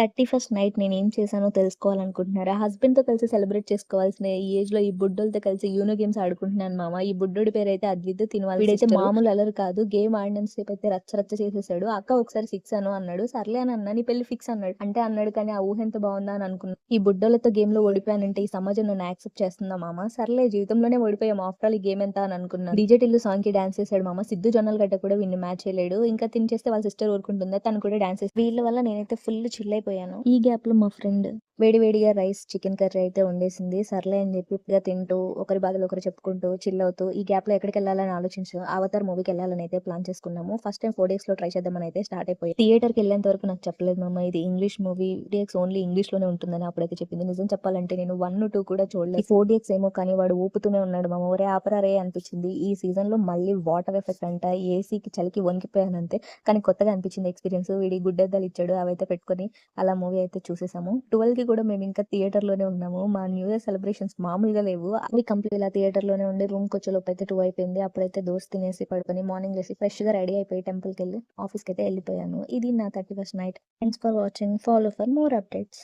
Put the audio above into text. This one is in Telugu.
31st నైట్ నేనేం చేశానో తెలుసుకోవాలనుకుంటున్నారా? హస్బెండ్‌తో కలిసి సెలబ్రేట్ చేసుకోవాల్సిన ఈ ఏజ్‌లో ఈ బుడ్డోలతో కలిసి యూనో గేమ్స్ ఆడుకుంటున్నాను మామ. ఈ బుడ్డోడి పేరైతే అద్విత్. తిను వాళ్ళ వీడైతే సిస్టరు. మామూలు అల్లరి కాదు. గేమ్ ఆడినంత సేపయితే రచ్చ రచ్చ చేసేసాడు. అక్క ఒకసారి 6 అను అన్నాడు. సర్లే అని అన్నా. నీ పెళ్లి ఫిక్స్ అన్నాడు. అంటే అన్నాడు కానీ ఆ ఊహ ఎంత బావుందా అని అనుకున్నా. ఈ బుడ్డోలతో గేమ్‌లో ఓడిపోయానంటే ఈ సమాజం నన్ను యాక్సెప్ట్ చేస్తుందా మామ? సర్లే జీవితంలోనే ఓడిపోయాం. ఆఫ్టర్ ఆల్ ఈ గేమ్ ఎంత అని అనుకున్నాను. డీజే టిల్లు సాంగ్‌కి డాన్స్ చేసాడు మామ. సిద్దు జొన్నలగడ్డ కూడా వీడిని మ్యాచ్ చేయలేడు. ఇంకా తిను చేస్తే వాళ్ళ సిస్టర్ ఊరుకుంటుందా? తను కూడా డాన్స్ చేసి వీళ్ళ వల్ల నేనైతే ఫుల్ చిల్ అయిపోయాను. ఈ గ్యాప్‌లో మా ఫ్రెండ్ వేడి వేడిగా రైస్, చికెన్ కర్రీ అయితే వండేసింది. సర్లే అని చెప్పి ఇప్పుడే తింటూ, ఒకరి బాధలు ఒకరు చెప్పుకుంటూ, చిల్ అవుతూ, ఈ గ్యాప్‌లో ఎక్కడికెళ్ళాలని ఆలోచించు 'అవతార్' మూవీకెళ్ళాలని అయితే ప్లాన్ చేసుకున్నాము. ఫస్ట్ టైమ్ 4 డేస్‌లో ట్రై చేద్దామని అయితే స్టార్ట్ అయిపోయాం. థియేటర్‌కెళ్ళేంత వరకు నాకు చెప్పలేదు మామ. ఇది ఇంగ్లీష్ మూవీ. డీఎక్స్ ఓన్లీ ఇంగ్లీష్‌లోనే ఉంటుందని అప్పుడైతే చెప్పింది. నిజం చెప్పాలంటే నేను 1, 2 కూడా చూడలేదు. ఈ 4 డీఎక్స్ ఏమో కానీ వాడు ఊపుతూనే ఉన్నాడు మామ. ఒరేయ్ ఆపరా రేయ్ అనిపించింది. ఈ సీజన్‌లో మళ్ళీ వాటర్ ఎఫెక్ట్ అంట. ఏసీకి చలికి వణికిపోయానంతే. కానీ కొత్తగా అనిపించింది ఎక్స్‌పీరియన్స్. వీడి గుడ్డెద్దాలు ఇచ్చాడు. అవైతే పెట్టుకొని అలా మూవీ అయితే చూసేసాము. 12కి కూడా మేము ఇంకా థియేటర్‌లోనే ఉన్నాము. మా న్యూ ఇయర్ సెలబ్రేషన్స్ మామూలుగా లేవు. అవి కంప్లీట్ ఇలా థియేటర్‌లోనే ఉండి రూమ్‌కొచ్చేలోపు అయితే 2 అయిపోయింది. అప్పుడైతే దోస తినేసి పడుకొని మార్నింగ్ లేసి ఫ్రెష్‌గా రెడీ అయిపోయి టెంపుల్‌కెళ్ళి ఆఫీస్‌కైతే ఎళ్ళిపోయాను. ఇది నా 31st night. Thanks for watching. Follow for more updates.